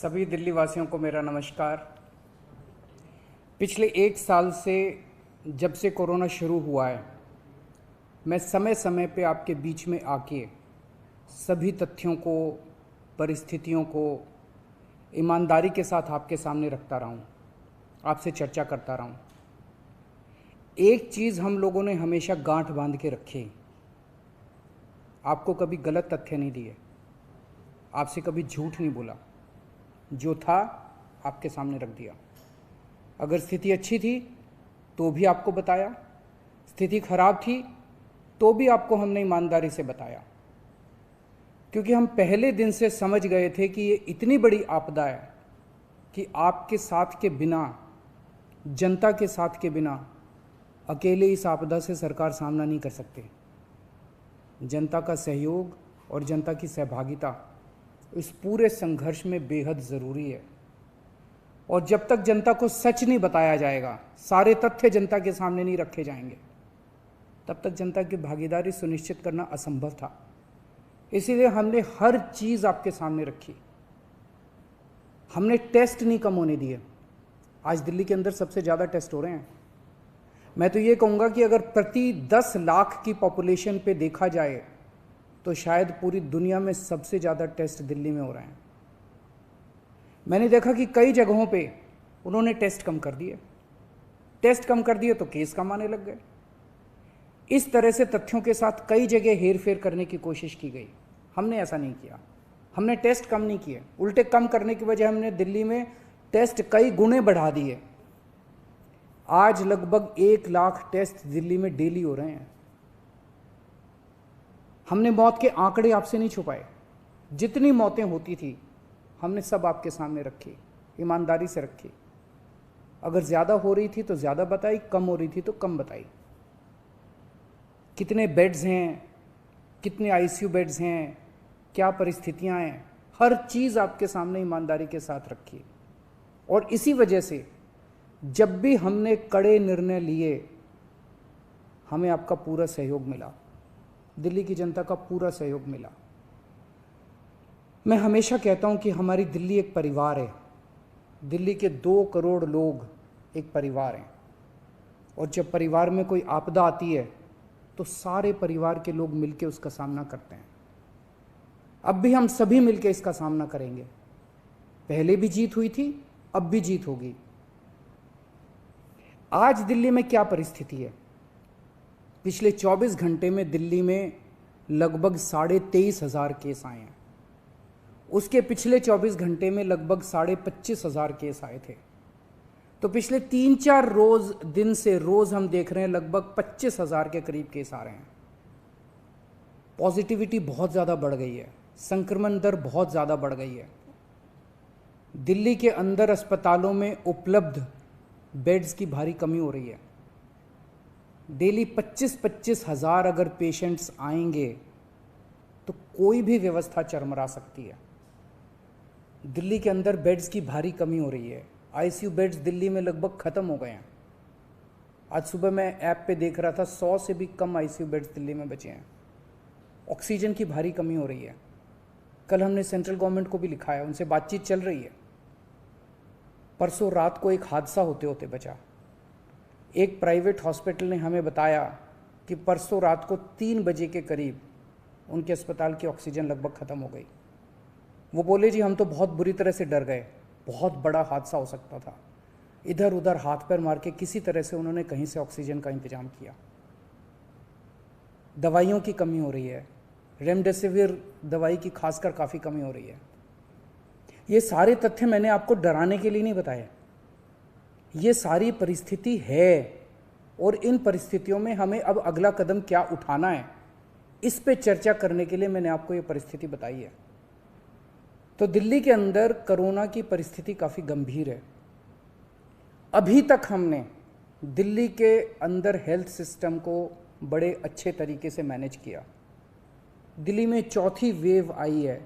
सभी दिल्ली वासियों को मेरा नमस्कार। पिछले एक साल से जब से कोरोना शुरू हुआ है, मैं समय समय पे आपके बीच में आके सभी तथ्यों को, परिस्थितियों को ईमानदारी के साथ आपके सामने रखता रहा हूँ, आपसे चर्चा करता रहा हूँ। एक चीज़ हम लोगों ने हमेशा गांठ बांध के रखी, आपको कभी गलत तथ्य नहीं दिए, आपसे कभी झूठ नहीं बोला, जो था आपके सामने रख दिया। अगर स्थिति अच्छी थी तो भी आपको बताया, स्थिति खराब थी तो भी आपको हमने ईमानदारी से बताया, क्योंकि हम पहले दिन से समझ गए थे कि ये इतनी बड़ी आपदा है कि आपके साथ के बिना, जनता के साथ के बिना अकेले इस आपदा से सरकार सामना नहीं कर सकती। जनता का सहयोग और जनता की सहभागिता इस पूरे संघर्ष में बेहद ज़रूरी है। और जब तक जनता को सच नहीं बताया जाएगा, सारे तथ्य जनता के सामने नहीं रखे जाएंगे, तब तक जनता की भागीदारी सुनिश्चित करना असंभव था। इसीलिए हमने हर चीज़ आपके सामने रखी। हमने टेस्ट नहीं कम होने दिए। आज दिल्ली के अंदर सबसे ज़्यादा टेस्ट हो रहे हैं। मैं तो ये कहूँगा कि अगर प्रति 10 लाख की पॉपुलेशन पे देखा जाए तो शायद पूरी दुनिया में सबसे ज़्यादा टेस्ट दिल्ली में हो रहे हैं। मैंने देखा कि कई जगहों पे उन्होंने टेस्ट कम कर दिए। टेस्ट कम कर दिए तो केस कम आने लग गए। इस तरह से तथ्यों के साथ कई जगह हेरफेर करने की कोशिश की गई। हमने ऐसा नहीं किया। हमने टेस्ट कम नहीं किए, उल्टे कम करने की वजह हमने दिल्ली में टेस्ट कई गुने बढ़ा दिए। आज लगभग 1 लाख टेस्ट दिल्ली में डेली हो रहे हैं। हमने मौत के आंकड़े आपसे नहीं छुपाए। जितनी मौतें होती थी हमने सब आपके सामने रखी, ईमानदारी से रखी। अगर ज़्यादा हो रही थी तो ज़्यादा बताई, कम हो रही थी तो कम बताई। कितने बेड्स हैं, कितने आईसीयू बेड्स हैं, क्या परिस्थितियां हैं, हर चीज़ आपके सामने ईमानदारी के साथ रखी। और इसी वजह से जब भी हमने कड़े निर्णय लिए, हमें आपका पूरा सहयोग मिला, दिल्ली की जनता का पूरा सहयोग मिला। मैं हमेशा कहता हूं कि हमारी दिल्ली एक परिवार है। दिल्ली के 2 करोड़ लोग एक परिवार हैं। और जब परिवार में कोई आपदा आती है तो सारे परिवार के लोग मिलकर उसका सामना करते हैं। अब भी हम सभी मिलकर इसका सामना करेंगे। पहले भी जीत हुई थी, अब भी जीत होगी। आज दिल्ली में क्या परिस्थिति है? पिछले 24 घंटे में दिल्ली में लगभग 23,500 केस आए हैं। उसके पिछले 24 घंटे में लगभग 25,500 केस आए थे। तो पिछले 3-4 दिन से रोज हम देख रहे हैं लगभग 25,000 के करीब केस आ रहे हैं। पॉजिटिविटी बहुत ज़्यादा बढ़ गई है, संक्रमण दर बहुत ज़्यादा बढ़ गई है। दिल्ली के अंदर अस्पतालों में उपलब्ध बेड्स की भारी कमी हो रही है। डेली 25-25 हज़ार अगर पेशेंट्स आएंगे तो कोई भी व्यवस्था चरमरा सकती है। दिल्ली के अंदर बेड्स की भारी कमी हो रही है। आईसीयू बेड्स दिल्ली में लगभग ख़त्म हो गए हैं। आज सुबह मैं ऐप पे देख रहा था 100 से भी कम आईसीयू बेड्स दिल्ली में बचे हैं। ऑक्सीजन की भारी कमी हो रही है। कल हमने सेंट्रल गवर्नमेंट को भी लिखा है, उनसे बातचीत चल रही है। परसों रात को एक हादसा होते होते बचा। एक प्राइवेट हॉस्पिटल ने हमें बताया कि परसों रात को 3 बजे के करीब उनके अस्पताल की ऑक्सीजन लगभग ख़त्म हो गई। वो बोले जी हम तो बहुत बुरी तरह से डर गए, बहुत बड़ा हादसा हो सकता था। इधर उधर हाथ पैर मार के किसी तरह से उन्होंने कहीं से ऑक्सीजन का इंतजाम किया। दवाइयों की कमी हो रही है, रेमडेसिविर दवाई की खासकर काफ़ी कमी हो रही है। ये सारे तथ्य मैंने आपको डराने के लिए नहीं बताए। ये सारी परिस्थिति है और इन परिस्थितियों में हमें अब अगला कदम क्या उठाना है, इस पे चर्चा करने के लिए मैंने आपको ये परिस्थिति बताई है। तो दिल्ली के अंदर कोरोना की परिस्थिति काफ़ी गंभीर है। अभी तक हमने दिल्ली के अंदर हेल्थ सिस्टम को बड़े अच्छे तरीके से मैनेज किया। दिल्ली में 4थी वेव आई है।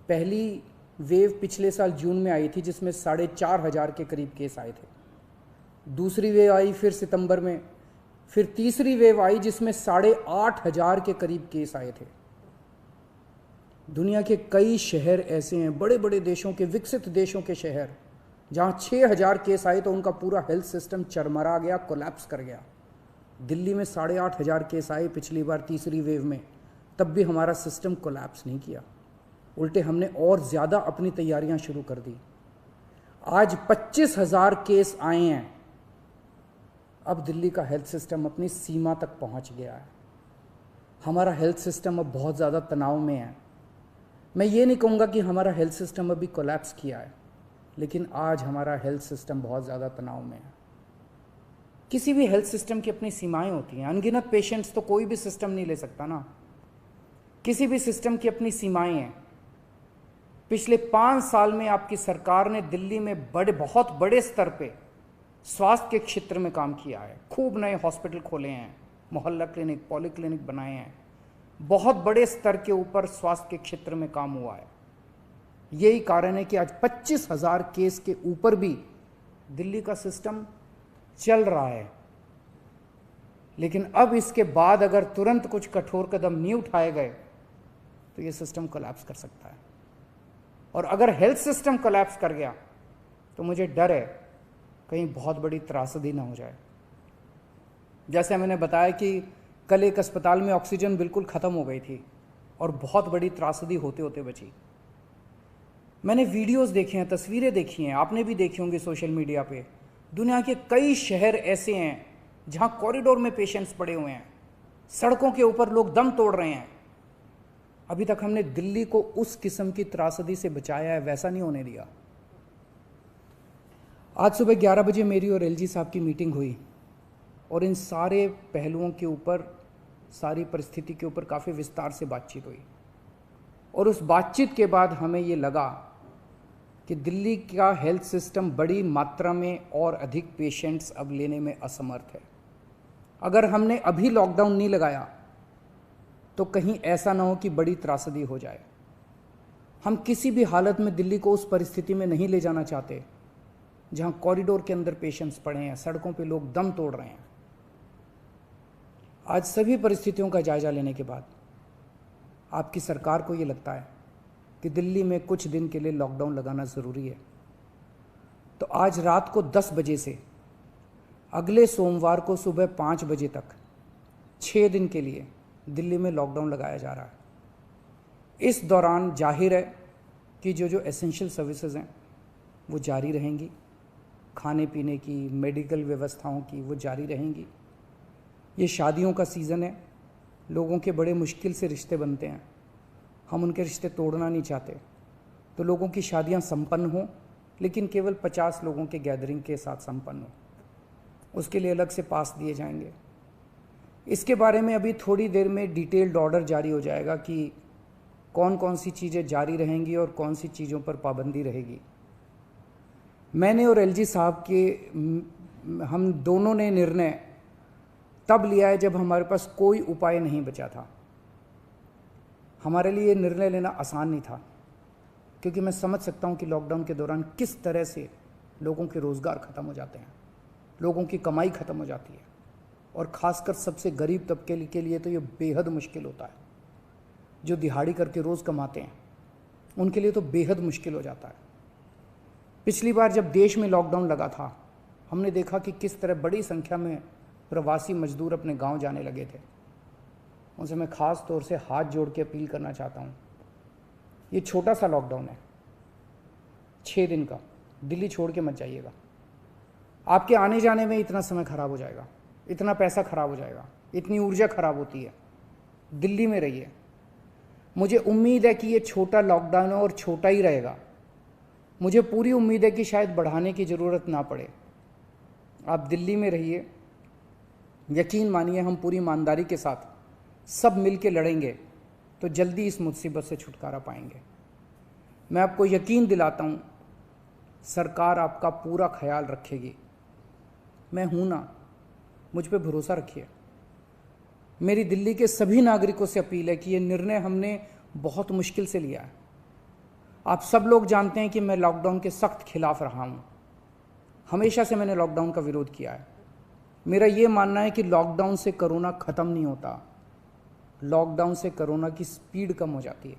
पहली वेव पिछले साल जून में आई थी जिसमें 4,500 के करीब केस आए थे। दूसरी वेव आई फिर सितंबर में, फिर तीसरी वेव आई जिसमें 8,500 के करीब केस आए थे। दुनिया के कई शहर ऐसे हैं, बड़े बड़े देशों के, विकसित देशों के शहर, जहाँ 6,000 केस आए तो उनका पूरा हेल्थ सिस्टम चरमरा गया, कोलैप्स कर गया। दिल्ली में 8,500 केस आए पिछली बार तीसरी वेव में, तब भी हमारा सिस्टम कोलैप्स नहीं किया, उल्टे हमने और ज़्यादा अपनी तैयारियां शुरू कर दी। आज 25,000 केस आए हैं। अब दिल्ली का हेल्थ सिस्टम अपनी सीमा तक पहुंच गया है। हमारा हेल्थ सिस्टम अब बहुत ज़्यादा तनाव में है। मैं ये नहीं कहूँगा कि हमारा हेल्थ सिस्टम अभी कोलैप्स किया है, लेकिन आज हमारा हेल्थ सिस्टम बहुत ज़्यादा तनाव में है। किसी भी हेल्थ सिस्टम की अपनी सीमाएं होती हैं। अनगिनत पेशेंट्स तो कोई भी सिस्टम नहीं ले सकता ना। किसी भी सिस्टम की अपनी सीमाएं हैं। पिछले 5 साल में आपकी सरकार ने दिल्ली में बहुत बड़े स्तर पे स्वास्थ्य के क्षेत्र में काम किया है। खूब नए हॉस्पिटल खोले हैं, मोहल्ला क्लिनिक, पॉली क्लिनिक बनाए हैं। बहुत बड़े स्तर के ऊपर स्वास्थ्य के क्षेत्र में काम हुआ है। यही कारण है कि आज 25,000 केस के ऊपर भी दिल्ली का सिस्टम चल रहा है। लेकिन अब इसके बाद अगर तुरंत कुछ कठोर कदम नहीं उठाए गए तो ये सिस्टम कोलैप्स कर सकता है। और अगर हेल्थ सिस्टम कोलैप्स कर गया तो मुझे डर है कहीं बहुत बड़ी त्रासदी ना हो जाए। जैसे मैंने बताया कि कल एक अस्पताल में ऑक्सीजन बिल्कुल ख़त्म हो गई थी और बहुत बड़ी त्रासदी होते होते बची। मैंने वीडियोस देखे हैं, तस्वीरें देखी हैं, आपने भी देखी होंगी सोशल मीडिया पे। दुनिया के कई शहर ऐसे हैं जहां कॉरिडोर में पेशेंट्स पड़े हुए हैं, सड़कों के ऊपर लोग दम तोड़ रहे हैं। अभी तक हमने दिल्ली को उस किस्म की त्रासदी से बचाया है, वैसा नहीं होने दिया। आज सुबह 11 बजे मेरी और एलजी साहब की मीटिंग हुई और इन सारे पहलुओं के ऊपर, सारी परिस्थिति के ऊपर काफ़ी विस्तार से बातचीत हुई। और उस बातचीत के बाद हमें ये लगा कि दिल्ली का हेल्थ सिस्टम बड़ी मात्रा में और अधिक पेशेंट्स अब लेने में असमर्थ है। अगर हमने अभी लॉकडाउन नहीं लगाया तो कहीं ऐसा ना हो कि बड़ी त्रासदी हो जाए। हम किसी भी हालत में दिल्ली को उस परिस्थिति में नहीं ले जाना चाहते जहां कॉरिडोर के अंदर पेशेंट्स पड़े हैं, सड़कों पे लोग दम तोड़ रहे हैं। आज सभी परिस्थितियों का जायजा लेने के बाद आपकी सरकार को ये लगता है कि दिल्ली में कुछ दिन के लिए लॉकडाउन लगाना ज़रूरी है, तो आज रात को 10 बजे से अगले सोमवार को सुबह 5 बजे तक 6 दिन के लिए दिल्ली में लॉकडाउन लगाया जा रहा है। इस दौरान जाहिर है कि जो एसेंशियल सर्विसेज हैं वो जारी रहेंगी, खाने पीने की, मेडिकल व्यवस्थाओं की वो जारी रहेंगी। ये शादियों का सीज़न है, लोगों के बड़े मुश्किल से रिश्ते बनते हैं, हम उनके रिश्ते तोड़ना नहीं चाहते, तो लोगों की शादियां संपन्न हों, लेकिन केवल 50 लोगों के गैदरिंग के साथ संपन्न हो। उसके लिए अलग से पास दिए जाएंगे। इसके बारे में अभी थोड़ी देर में डिटेल्ड ऑर्डर जारी हो जाएगा कि कौन कौन सी चीज़ें जारी रहेंगी और कौन सी चीज़ों पर पाबंदी रहेगी। मैंने और एलजी साहब के हम दोनों ने निर्णय तब लिया है जब हमारे पास कोई उपाय नहीं बचा था। हमारे लिए निर्णय लेना आसान नहीं था, क्योंकि मैं समझ सकता हूं कि लॉकडाउन के दौरान किस तरह से लोगों के रोज़गार ख़त्म हो जाते हैं, लोगों की कमाई ख़त्म हो जाती है, और ख़ासकर सबसे गरीब तबके के लिए तो ये बेहद मुश्किल होता है। जो दिहाड़ी करके रोज़ कमाते हैं उनके लिए तो बेहद मुश्किल हो जाता है। पिछली बार जब देश में लॉकडाउन लगा था, हमने देखा कि किस तरह बड़ी संख्या में प्रवासी मजदूर अपने गांव जाने लगे थे। उनसे मैं ख़ास तौर से हाथ जोड़ के अपील करना चाहता हूं, ये छोटा सा लॉकडाउन है, 6 दिन का, दिल्ली छोड़ के मत जाइएगा। आपके आने जाने में इतना समय खराब हो जाएगा, इतना पैसा खराब हो जाएगा, इतनी ऊर्जा खराब होती है। दिल्ली में रहिए। मुझे उम्मीद है कि ये छोटा लॉकडाउन है और छोटा ही रहेगा। मुझे पूरी उम्मीद है कि शायद बढ़ाने की ज़रूरत ना पड़े। आप दिल्ली में रहिए। यकीन मानिए, हम पूरी ईमानदारी के साथ सब मिल के लड़ेंगे तो जल्दी इस मुसीबत से छुटकारा पाएंगे। मैं आपको यकीन दिलाता हूँ, सरकार आपका पूरा ख्याल रखेगी। मैं हूँ ना, मुझ पे भरोसा रखिए। मेरी दिल्ली के सभी नागरिकों से अपील है कि ये निर्णय हमने बहुत मुश्किल से लिया है। आप सब लोग जानते हैं कि मैं लॉकडाउन के सख्त खिलाफ रहा हूँ। हमेशा से मैंने लॉकडाउन का विरोध किया है। मेरा ये मानना है कि लॉकडाउन से कोरोना ख़त्म नहीं होता, लॉकडाउन से कोरोना की स्पीड कम हो जाती है।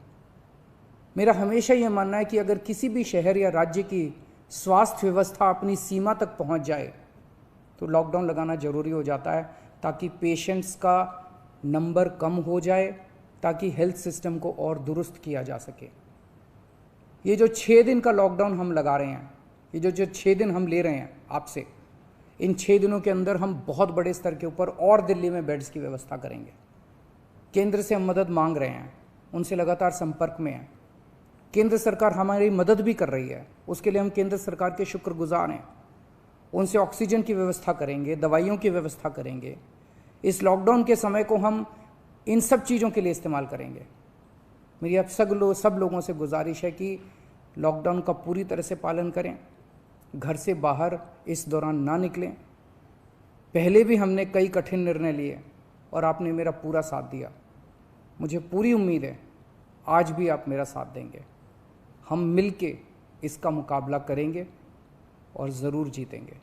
मेरा हमेशा ये मानना है कि अगर किसी भी शहर या राज्य की स्वास्थ्य व्यवस्था अपनी सीमा तक पहुंच जाए तो लॉकडाउन लगाना ज़रूरी हो जाता है, ताकि पेशेंट्स का नंबर कम हो जाए, ताकि हेल्थ सिस्टम को और दुरुस्त किया जा सके। ये जो 6 दिन का लॉकडाउन हम लगा रहे हैं, ये जो 6 दिन हम ले रहे हैं आपसे, इन 6 दिनों के अंदर हम बहुत बड़े स्तर के ऊपर और दिल्ली में बेड्स की व्यवस्था करेंगे। केंद्र से हम मदद मांग रहे हैं, उनसे लगातार संपर्क में हैं। केंद्र सरकार हमारी मदद भी कर रही है, उसके लिए हम केंद्र सरकार के शुक्रगुजार हैं। उनसे ऑक्सीजन की व्यवस्था करेंगे, दवाइयों की व्यवस्था करेंगे। इस लॉकडाउन के समय को हम इन सब चीज़ों के लिए इस्तेमाल करेंगे। मेरी अब सब लोगों से गुजारिश है कि लॉकडाउन का पूरी तरह से पालन करें, घर से बाहर इस दौरान ना निकलें। पहले भी हमने कई कठिन निर्णय लिए और आपने मेरा पूरा साथ दिया। मुझे पूरी उम्मीद है आज भी आप मेरा साथ देंगे। हम मिलके इसका मुकाबला करेंगे और ज़रूर जीतेंगे।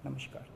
नमस्कार।